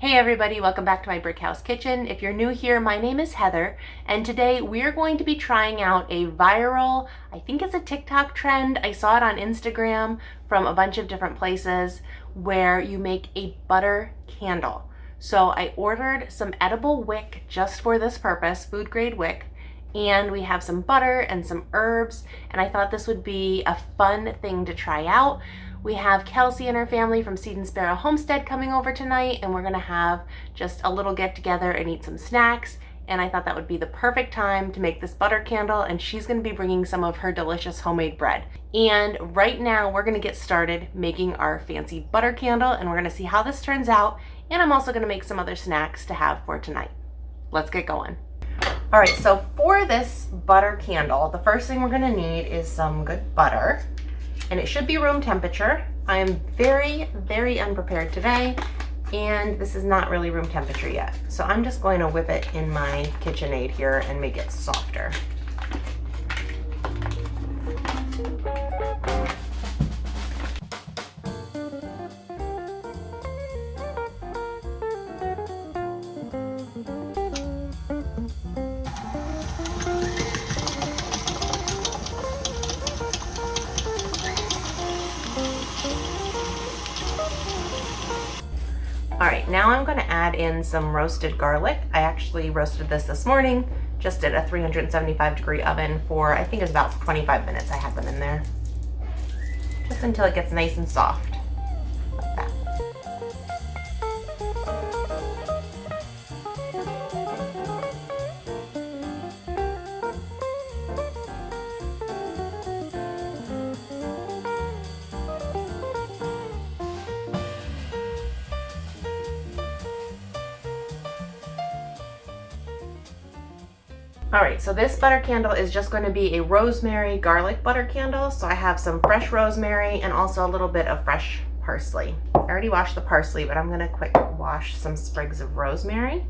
Hey everybody, welcome back to my brick house kitchen. If you're new here, my name is Heather, and today we're going to be trying out a viral, I think it's a TikTok trend. I saw it on Instagram from a bunch of different places where you make a butter candle. So I ordered some edible wick just for this purpose, food grade wick, and we have some butter and some herbs, and I thought this would be a fun thing to try out. We have Kelsey and her family from Seed and Sparrow Homestead coming over tonight, and we're gonna have just a little get together and eat some snacks. And I thought that would be the perfect time to make this butter candle, and she's gonna be bringing some of her delicious homemade bread. And right now we're gonna get started making our fancy butter candle, and we're gonna see how this turns out. And I'm also gonna make some other snacks to have for tonight. Let's get going. All right, so for this butter candle, the first thing we're gonna need is some good butter. And it should be room temperature. I am very, very unprepared today, and this is not really room temperature yet. So I'm just going to whip it in my KitchenAid here and make it softer. All right, now I'm gonna add in some roasted garlic. I actually roasted this morning, just at a 375-degree oven for, I think it was about 25 minutes I had them in there. Just until it gets nice and soft, like that. All right, so this butter candle is just going to be a rosemary garlic butter candle. So I have some fresh rosemary and also a little bit of fresh parsley. I already washed the parsley, but I'm going to quick wash some sprigs of rosemary.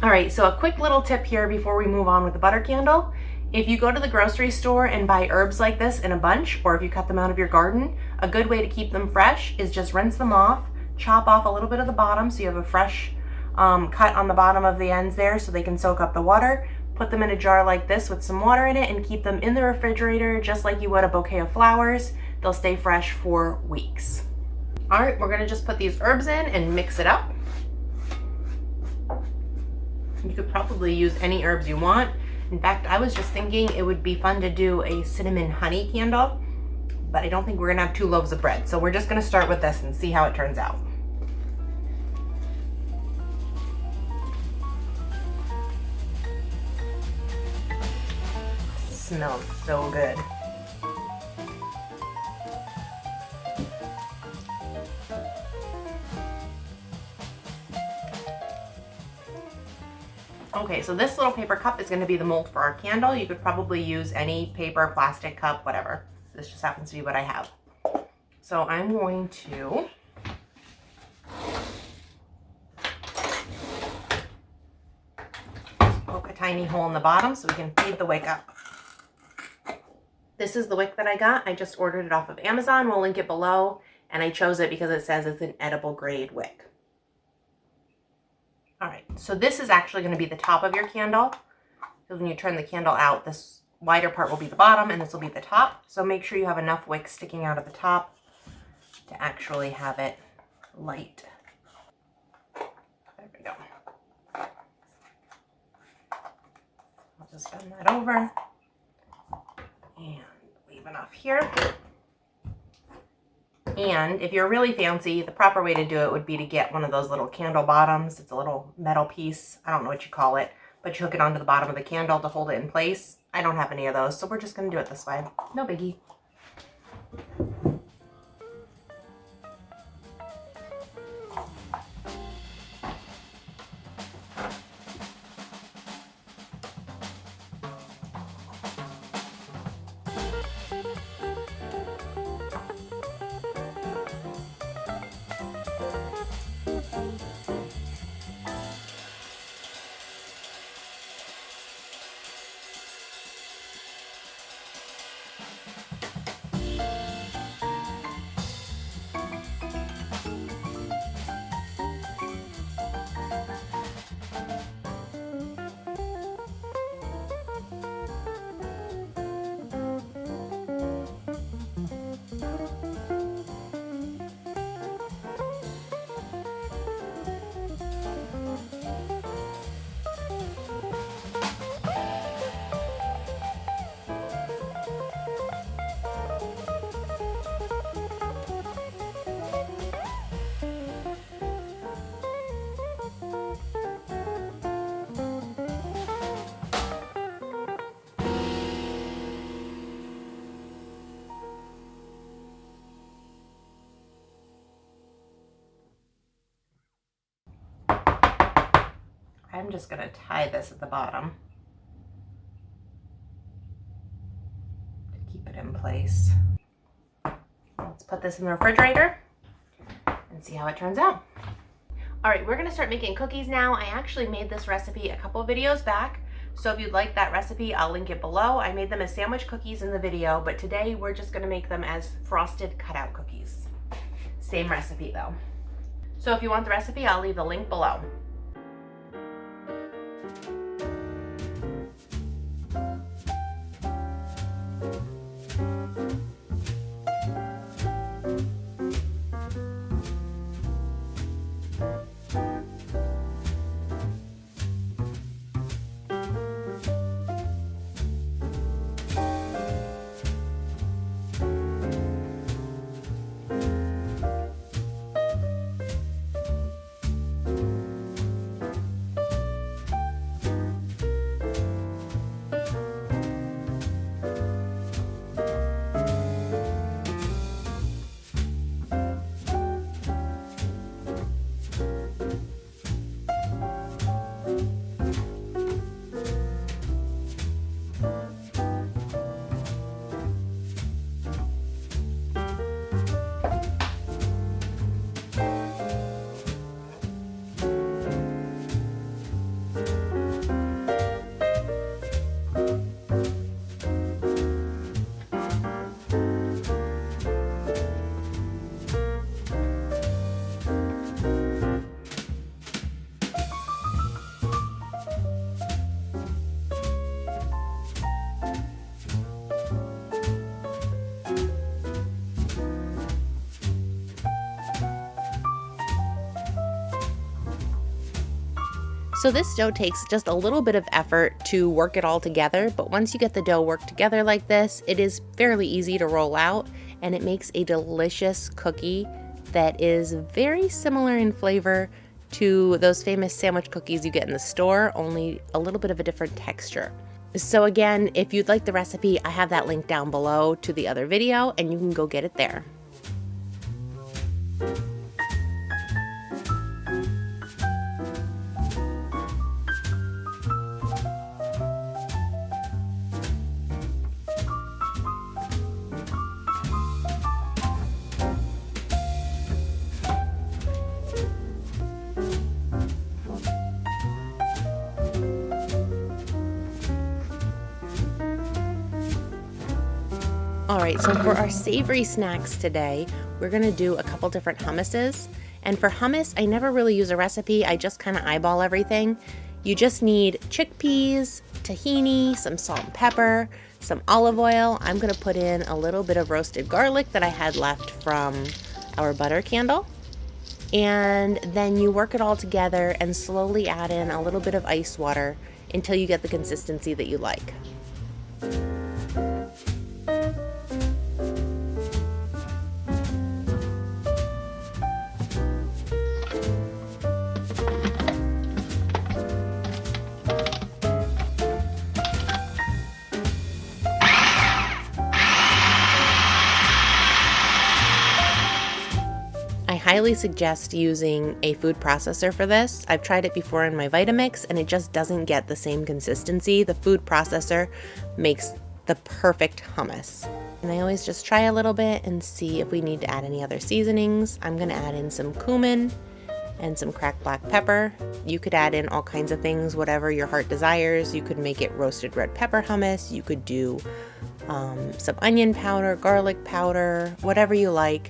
All right, so a quick little tip here before we move on with the butter candle. If you go to the grocery store and buy herbs like this in a bunch, or if you cut them out of your garden, a good way to keep them fresh is just rinse them off, chop off a little bit of the bottom so you have a fresh cut on the bottom of the ends there so they can soak up the water. Put them in a jar like this with some water in it and keep them in the refrigerator just like you would a bouquet of flowers. They'll stay fresh for weeks. All right, we're gonna just put these herbs in and mix it up. You could probably use any herbs you want. In fact, I was just thinking it would be fun to do a cinnamon honey candle, but I don't think we're gonna have 2 loaves of bread. So we're just gonna start with this and see how it turns out. Smells so good. Okay, so this little paper cup is going to be the mold for our candle. You could probably use any paper, plastic cup, whatever. This just happens to be what I have. So I'm going to poke a tiny hole in the bottom so we can feed the wick up. This is the wick that I got. I just ordered it off of Amazon. We'll link it below. And I chose it because it says it's an edible grade wick. All right, so this is actually going to be the top of your candle. So when you turn the candle out, this wider part will be the bottom and this will be the top. So make sure you have enough wick sticking out of the top to actually have it light. There we go. I'll just bend that over and leave enough here. And if you're really fancy, the proper way to do it would be to get one of those little candle bottoms. It's a little metal piece. I don't know what you call it, but you hook it onto the bottom of the candle to hold it in place. I don't have any of those, so we're just going to do it this way. No biggie. I'm just going to tie this at the bottom to keep it in place. Let's put this in the refrigerator and see how it turns out. All right, we're going to start making cookies now. I actually made this recipe a couple videos back, so if you'd like that recipe, I'll link it below. I made them as sandwich cookies in the video, but today we're just going to make them as frosted cutout cookies. Same recipe though. So if you want the recipe, I'll leave the link below. So this dough takes just a little bit of effort to work it all together, but once you get the dough worked together like this, it is fairly easy to roll out, and it makes a delicious cookie that is very similar in flavor to those famous sandwich cookies you get in the store, only a little bit of a different texture. So again, if you'd like the recipe, I have that link down below to the other video, and you can go get it there. All right, so for our savory snacks today, we're gonna do a couple different hummuses. And for hummus, I never really use a recipe, I just kind of eyeball everything. You just need chickpeas, tahini, some salt and pepper, some olive oil. I'm gonna put in a little bit of roasted garlic that I had left from our butter candle. And then you work it all together and slowly add in a little bit of ice water until you get the consistency that you like. highly suggest using a food processor for this. I've tried it before in my Vitamix and it just doesn't get the same consistency. The food processor makes the perfect hummus. And I always just try a little bit and see if we need to add any other seasonings. I'm gonna add in some cumin and some cracked black pepper. You could add in all kinds of things, whatever your heart desires. You could make it roasted red pepper hummus. You could do some onion powder, garlic powder, whatever you like.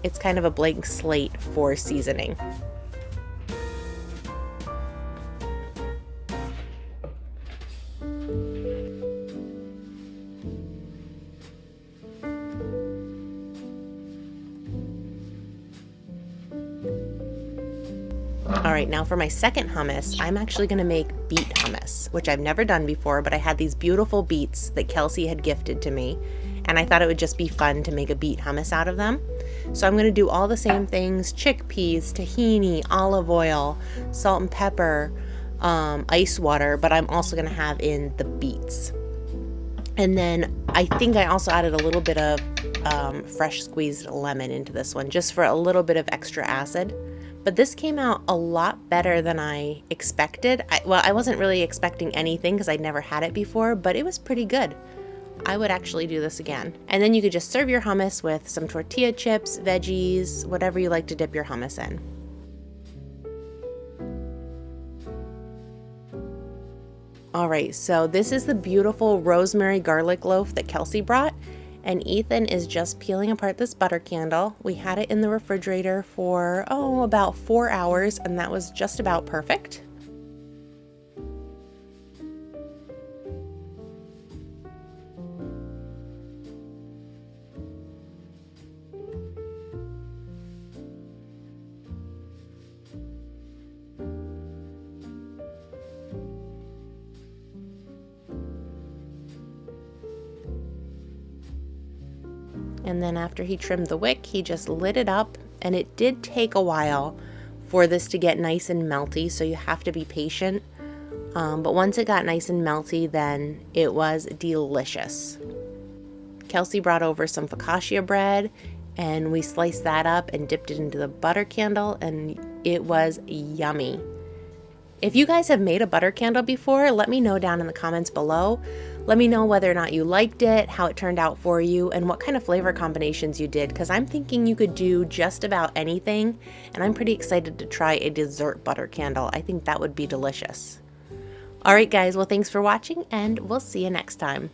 It's kind of a blank slate for seasoning. All right, now for my second hummus, I'm actually gonna make beet hummus, which I've never done before, but I had these beautiful beets that Kelsey had gifted to me, and I thought it would just be fun to make a beet hummus out of them. So I'm gonna do all the same things: chickpeas, tahini, olive oil, salt and pepper, ice water, but I'm also gonna have in the beets. And then I think I also added a little bit of fresh squeezed lemon into this one, just for a little bit of extra acid. But this came out a lot better than I expected. I wasn't really expecting anything because I'd never had it before, but it was pretty good. I would actually do this again. And then you could just serve your hummus with some tortilla chips, veggies, whatever you like to dip your hummus in. All right, so this is the beautiful rosemary garlic loaf that Kelsey brought. And Ethan is just peeling apart this butter candle. We had it in the refrigerator for, about 4 hours, and that was just about perfect. And then after he trimmed the wick, he just lit it up, and it did take a while for this to get nice and melty, so you have to be patient. But once it got nice and melty, then it was delicious. Kelsey brought over some focaccia bread, and we sliced that up and dipped it into the butter candle, and it was yummy. If you guys have made a butter candle before, let me know down in the comments below. Let me know whether or not you liked it, how it turned out for you, and what kind of flavor combinations you did, because I'm thinking you could do just about anything, and I'm pretty excited to try a dessert butter candle. I think that would be delicious. All right, guys, well, thanks for watching, and we'll see you next time.